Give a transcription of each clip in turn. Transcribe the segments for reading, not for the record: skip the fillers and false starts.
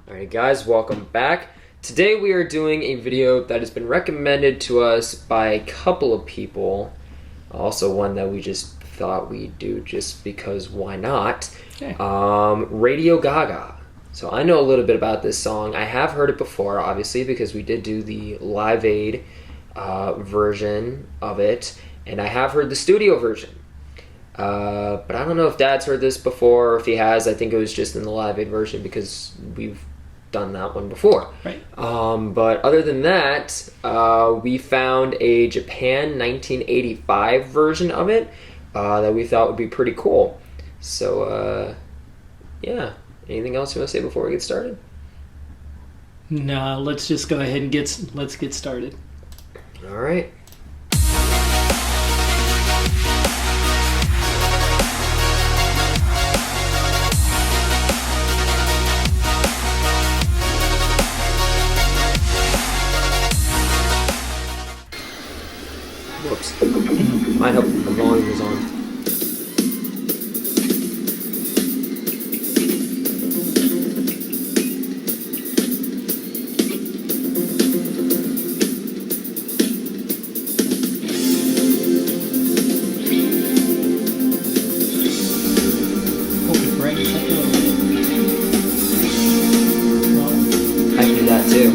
Alright guys, welcome back. Today we are doing a video that has been recommended to us by a couple of people. Also one that we just thought we'd do just because why not. Okay. Radio GaGa. So I know a little bit about this song. I have heard it before, obviously, because we did do the Live Aid version of it. And I have heard the studio version. But I don't know if Dad's heard this before, or if he has. I think it was just in the Live Aid version because we've done that one before. Right. But other than that, we found a Japan 1985 version of it that we thought would be pretty cool. So, yeah. Anything else you want to say before we get started? No, let's just go ahead and get started. All right. Whoops. Might help if the volume was on. Hope it breaks up a little bit. I can do that too.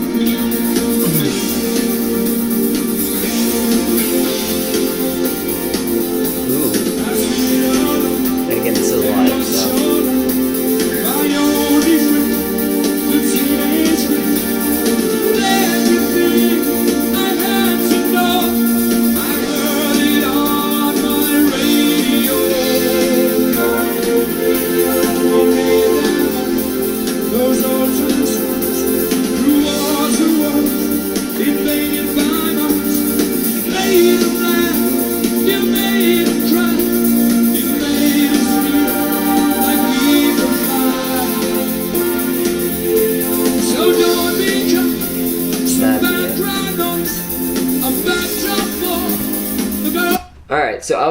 Alright, so I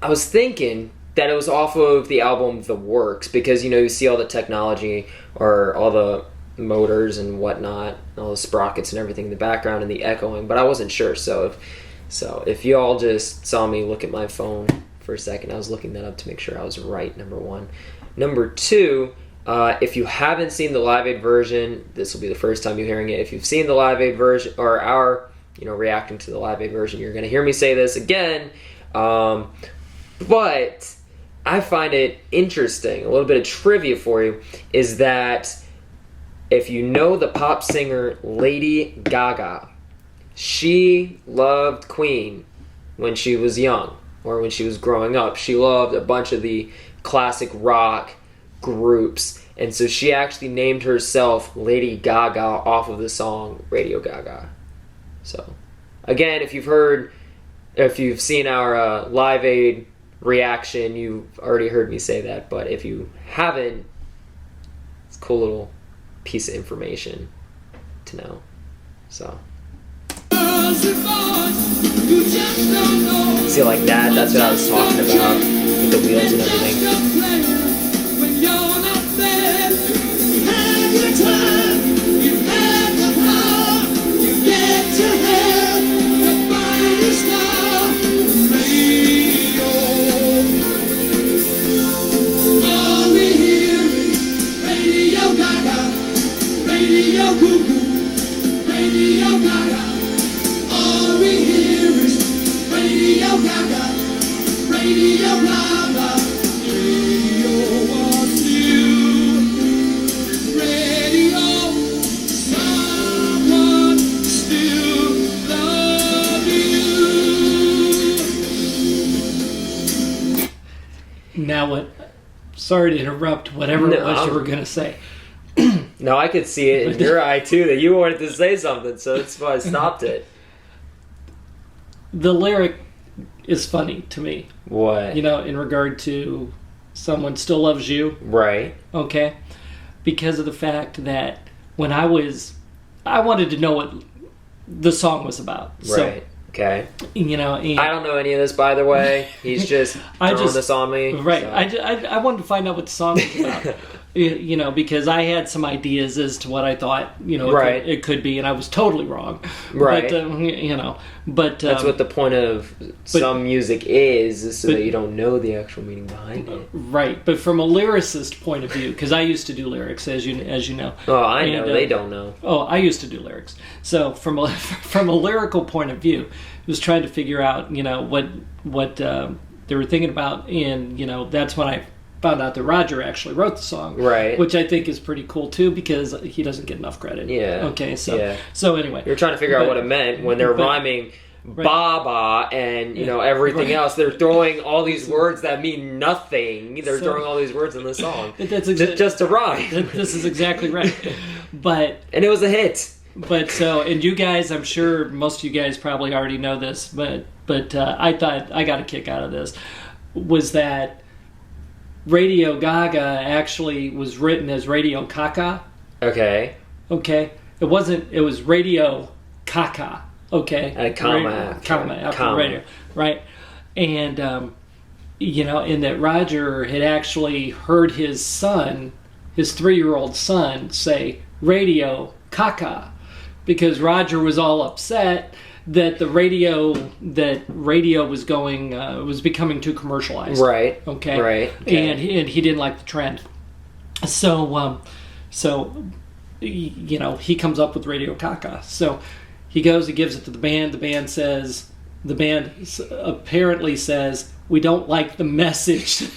was thinking that it was off of the album The Works, because you see all the technology or all the motors and whatnot, all the sprockets and everything in the background and the echoing, but I wasn't sure. So if you all just saw me look at my phone for a second, I was looking that up to make sure I was right, number one. Number two, if you haven't seen the Live Aid version, this will be the first time you're hearing it. If you've seen the Live Aid version, or our reacting to the Live Aid version, you're going to hear me say this again. But I find it interesting. A little bit of trivia for you is that if you know the pop singer Lady Gaga, she loved Queen when she was young, or when she was growing up. She loved a bunch of the classic rock groups, and so she actually named herself Lady Gaga off of the song Radio GaGa. So, again, if you've seen our Live Aid reaction, you've already heard me say that. But if you haven't, it's a cool little piece of information to know. So, see, like that, that's what I was talking about with the wheels and everything. Now what? Sorry to interrupt whatever it was you were going to say. No, I could see it in your eye too that you wanted to say something, so that's why I stopped it. The lyric is funny to me. What? In regard to someone still loves you. Right. Okay. Because of the fact that when I wanted to know what the song was about. Right. So, okay. And I don't know any of this, by the way. He's just throwing this on me. Right. So. I wanted to find out what the song was about. You know, because I had some ideas as to what I thought, you know, Right. it could be, and I was totally wrong. Right. But, you know, but... That's what the point of some music is so that you don't know the actual meaning behind it. Right, but from a lyricist point of view, because I used to do lyrics, as you know. Oh, I know. And, They don't know. Oh, I used to do lyrics. So from a from a lyrical point of view, I was trying to figure out, you know, what they were thinking about, and you know, that's when I found out that Roger actually wrote the song, Right. Which I think is pretty cool too, because he doesn't get enough credit. Yeah. Okay. So Yeah. so anyway, You're trying to figure out what it meant when they're but- rhyming Baba and you know everything else. They're throwing all these words that mean nothing. They're throwing all these words in the song that's just to rhyme. This is exactly right. And it was a hit. But so, and you guys, I'm sure most of you guys probably already know this, but I thought I got a kick out of this, was that Radio GaGa actually was written as Radio GaGa. Okay. Okay, it wasn't. It was Radio GaGa. Okay, A comma after radio, right? And you know, in that Roger had actually heard his son, his 3-year-old son, say Radio GaGa, because Roger was all upset that the radio was going was becoming too commercialized. Right. Okay. Right. Okay. And he didn't like the trend. So you know, he comes up with Radio GaGa. So he goes, he gives it to the band. The band apparently says, we don't like the message.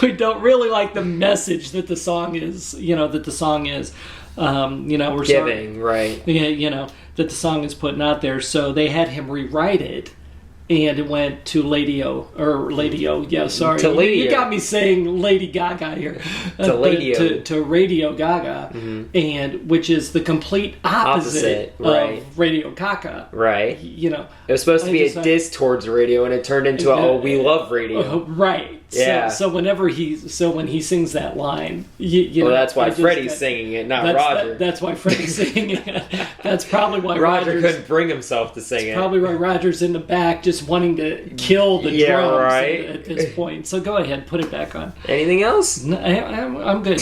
We don't really like the message that the song is. You know, that the song is. You know, we're giving, right? Yeah, you know, that the song is putting out there. So they had him rewrite it, and it went to Lady-O. Yeah, sorry, To Lady-O. You got me saying Lady Gaga here. To Lady-O. To Radio Gaga, and which is the complete opposite right. of Radio Gaga. Right. You know, It was supposed to be a diss towards radio, and it turned into we love radio. Right. Yeah. So when he sings that line, you know, that's why Freddie's singing it, not Roger. That's why Freddie's singing it. That's probably why Roger couldn't bring himself to sing it. Probably why Roger's in the back just wanting to kill the drums right. at this point. So go ahead, put it back on. Anything else? No, I'm good.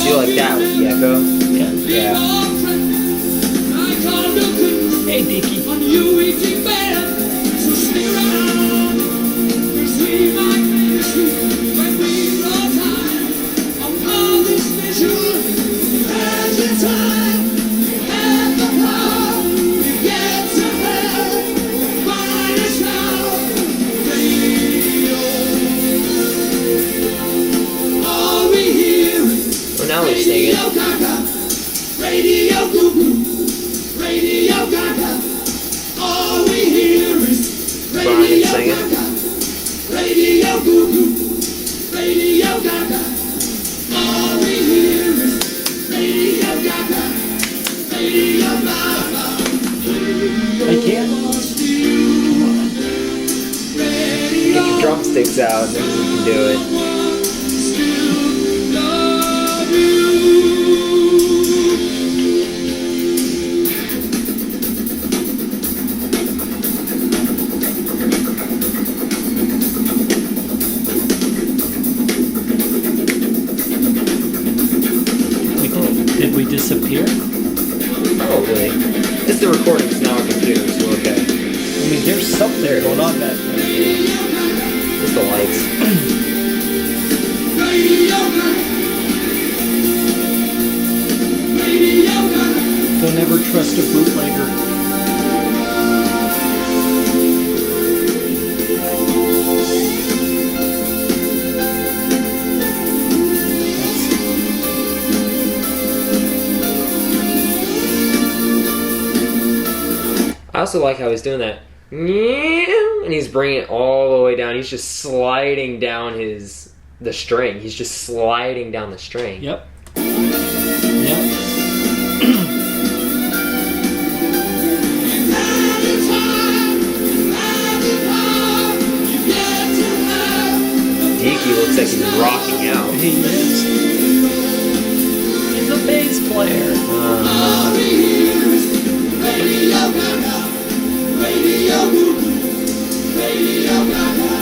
You like that with the echo? Yeah. Hey, Dickie. Well, now we're singing. Radio GaGa, Radio GaGa. All we hear is Brian Radio singing. GaGa, Radio GaGa, Radio GaGa. All we hear is Radio GaGa, Radio GaGa. I can't. Get your drumsticks out, and then you can do it. Did we disappear? Probably. It's the recordings now on computer, so okay. I mean, there's something going on back there. Just the lights. Don't ever trust a bootlegger. I also like how he's doing that. And he's bringing it all the way down. He's just sliding down the string. He's just sliding down the string. Yep. Yep. looks like he's rocking out. He is. He's a bass player. All we hear is Radio GaGa, Radio GaGa, Radio GaGa.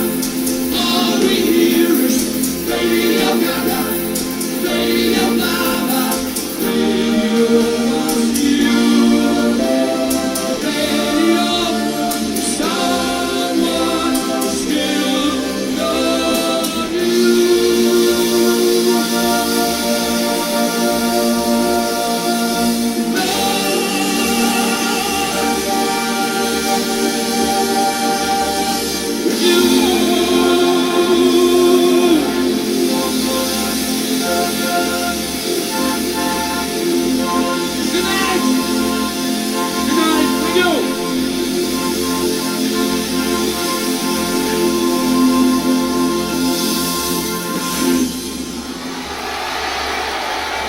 All we hear is Radio GaGa, Radio GaGa, Radio.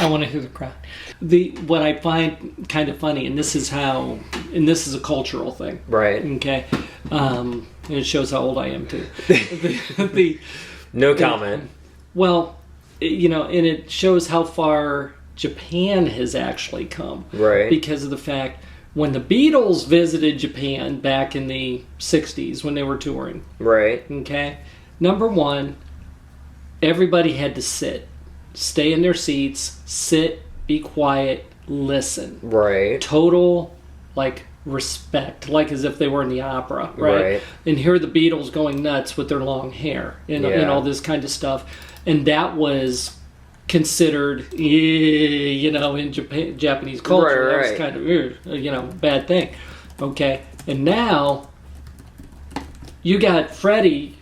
I want to hear the crowd. What I find kind of funny, and this is a cultural thing, Right. okay? And it shows how old I am too. No comment. Well, and it shows how far Japan has actually come, Right. Because of the fact when the Beatles visited Japan back in the '60s when they were touring, Right. okay. Number one, everybody had to stay in their seats, sit, be quiet, listen. Right. Total, respect, as if they were in the opera, right? Right. And hear the Beatles going nuts with their long hair and all this kind of stuff. And that was considered, in Japanese culture, Right, that right. was kind of, bad thing. Okay. And now, you got Freddie,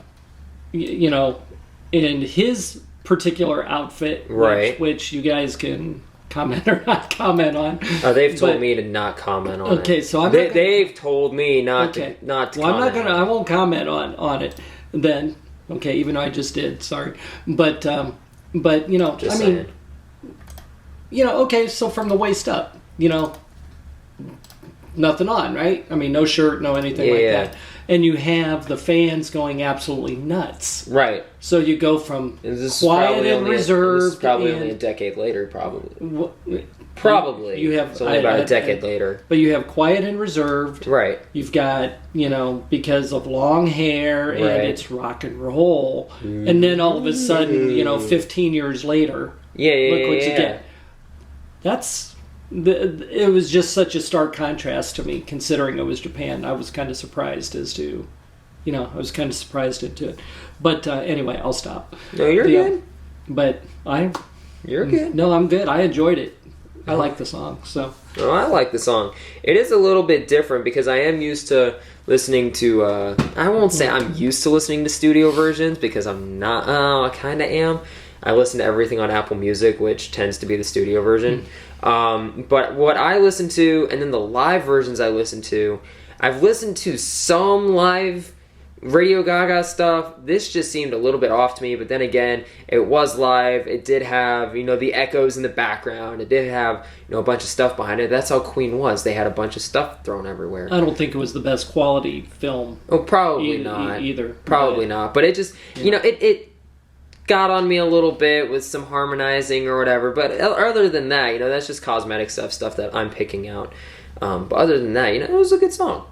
in his particular outfit, Right. which you guys can comment or not comment on. They've told me to not comment on it. Okay, so they've told me not to comment. I'm not gonna. I won't comment on it. Then, okay, even though I just did. Sorry, but Just saying. Okay. So from the waist up, nothing on, right? I mean, no shirt, no anything like Yeah. that. And you have the fans going absolutely nuts. Right. So you go from And this is quiet probably and only reserved. This is probably and only a decade later, probably. Probably. You have it's only about a decade later. But you have quiet and reserved. Right. You've got, because of long hair and Right. it's rock and roll. And then all of a sudden, 15 years later, Yeah. look what you get. It was just such a stark contrast to me, considering it was Japan. I was kind of surprised into it. But anyway, I'll stop. No, you're good. But You're good. No, I'm good. I enjoyed it. I like the song, so. Oh, I like the song. It is a little bit different because I am used to listening to, I won't say I'm used to listening to studio versions because I'm not, I kind of am. I listen to everything on Apple Music, which tends to be the studio version. But what I listen to, and then the live versions I listen to, I've listened to some live Radio GaGa stuff. This just seemed a little bit off to me, but then again, it was live. It did have, the echoes in the background. It did have, a bunch of stuff behind it. That's how Queen was. They had a bunch of stuff thrown everywhere. I don't think it was the best quality film. Oh, probably not. Either. Probably not. But it just, it got on me a little bit with some harmonizing or whatever. But other than that, that's just cosmetic stuff that I'm picking out. But other than that, it was a good song.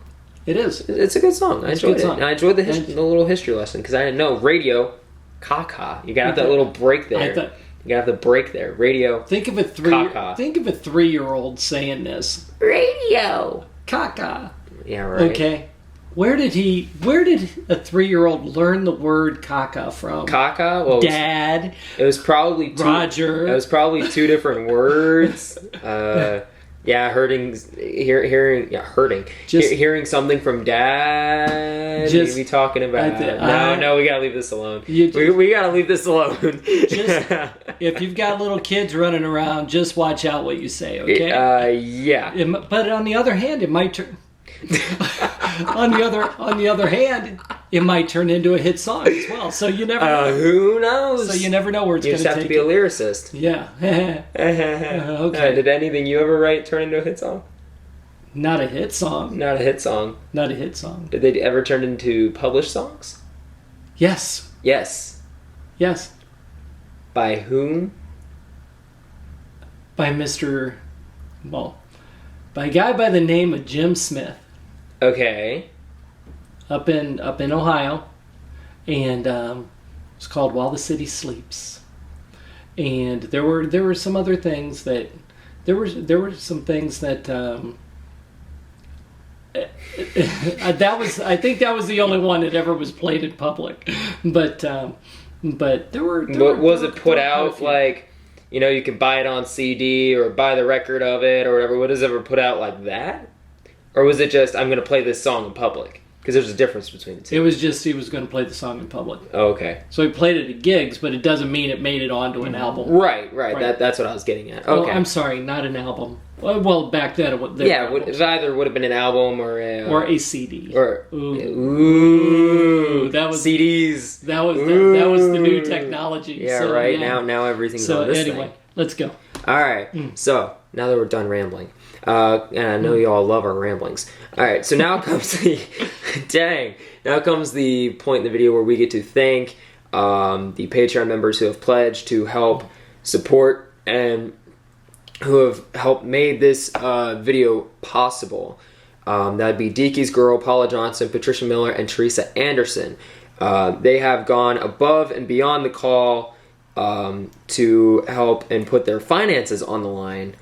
It is. It's a good song. I enjoyed it. song. And I enjoyed the little history lesson because I didn't know Radio GaGa. You gotta have that little break there. You gotta have the break there. Radio. Think of a 3-year-old saying this. Radio Caca. Yeah, right. Okay. Where did a 3-year-old learn the word caca from? Caca? Well, Dad. It was probably Roger. It was probably two different words. Hearing something from Dad. Maybe talking about. No, we gotta leave this alone. We gotta leave this alone. If you've got little kids running around, just watch out what you say. Okay. Yeah. But on the other hand, it might turn. on the other hand, it might turn into a hit song as well. So you never know. Who knows? So you never know where it's going to take. You just have to be a lyricist. Yeah. Okay. Did anything you ever write turn into a hit song? Not a hit song. Not a hit song. Not a hit song. Did they ever turn into published songs? Yes. Yes. Yes. By whom? By by a guy by the name of Jim Smith. Okay. Up in Ohio, and it's called While the City Sleeps. And there were some other things that there were some things that I think that was the only one that ever was played in public, but there were. Was it put out like, you know, you can buy it on CD or buy the record of it or whatever? Was it ever put out like that, or was it just I'm going to play this song in public? Because there's a difference between the two. It was just he was going to play the song in public. Oh, okay. So he played it at gigs, but it doesn't mean it made it onto an album. Right. That's what I was getting at. Okay. Well, I'm sorry, not an album. Well, back then it either would have been an album or a CD. Or that was CDs. That was the new technology. Yeah, so, right. Yeah. Now everything's on this thing. Let's go. All right. So now that we're done rambling, and I know you all love our ramblings. All right. So now comes the Now comes the point in the video where we get to thank the Patreon members who have pledged to help support and who have helped made this video possible. That'd be Deaky's Girl, Paula Johnson, Patricia Miller, and Teresa Anderson. They have gone above and beyond the call to help and put their finances on the line.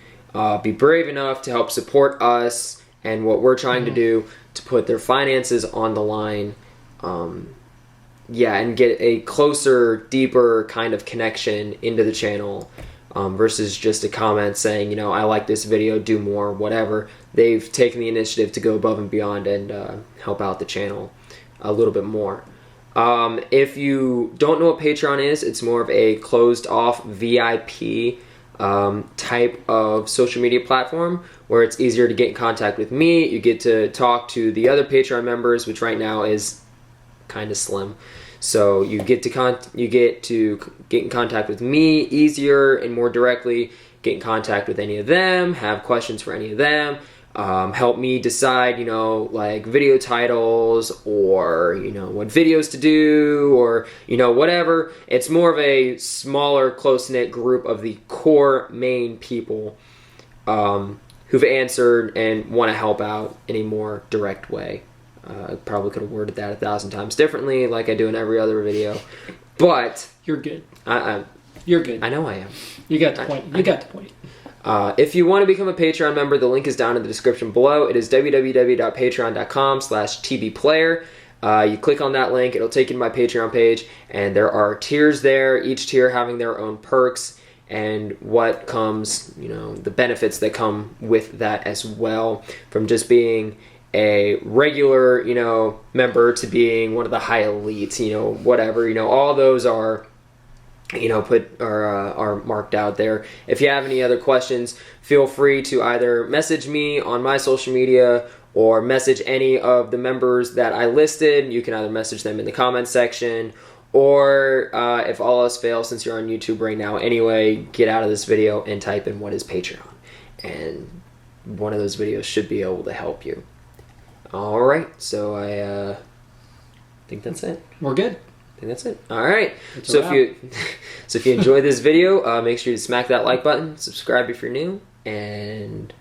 Be brave enough to help support us and what we're trying to do to put their finances on the line. And get a closer, deeper kind of connection into the channel. Versus just a comment saying, you know, I like this video, do more, whatever. They've taken the initiative to go above and beyond and help out the channel a little bit more. If you don't know what Patreon is, it's more of a closed-off VIP type of social media platform where it's easier to get in contact with me. You get to talk to the other Patreon members, which right now is kind of slim. So you get to get in contact with me easier and more directly, get in contact with any of them, have questions for any of them, help me decide, you know, like video titles or, you know, what videos to do or, you know, whatever. It's more of a smaller, close-knit group of the core main people who've answered and want to help out in a more direct way. I probably could have worded that 1,000 times differently, like I do in every other video. But you're good. You're good. I know I am. You got the point. You got the point. If you want to become a Patreon member, the link is down in the description below. It is www.patreon.com/tbplayer. You click on that link, it'll take you to my Patreon page, and there are tiers there, each tier having their own perks and what comes, you know, the benefits that come with that as well, from just being a regular, you know, member to being one of the high elites, you know, whatever, you know, all those are, you know, are marked out there. If you have any other questions, feel free to either message me on my social media or message any of the members that I listed. You can either message them in the comments section, or if all else fails, since you're on YouTube right now anyway, get out of this video and type in what is Patreon, and one of those videos should be able to help you. All right, so I think that's it. We're good. I think that's it. All right. So if you enjoyed this video, make sure you smack that like button, subscribe if you're new, and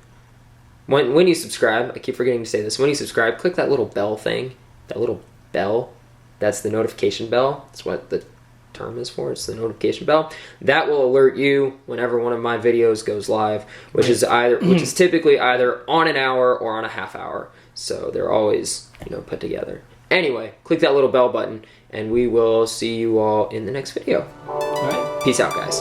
when you subscribe, I keep forgetting to say this. When you subscribe, click that little bell thing. That little bell. That's the notification bell. That's what the term is for. It's the notification bell. That will alert you whenever one of my videos goes live, which is typically either on an hour or on a half hour. So they're always, you know, put together. Anyway, click that little bell button, and we will see you all in the next video. All right. Peace out, guys.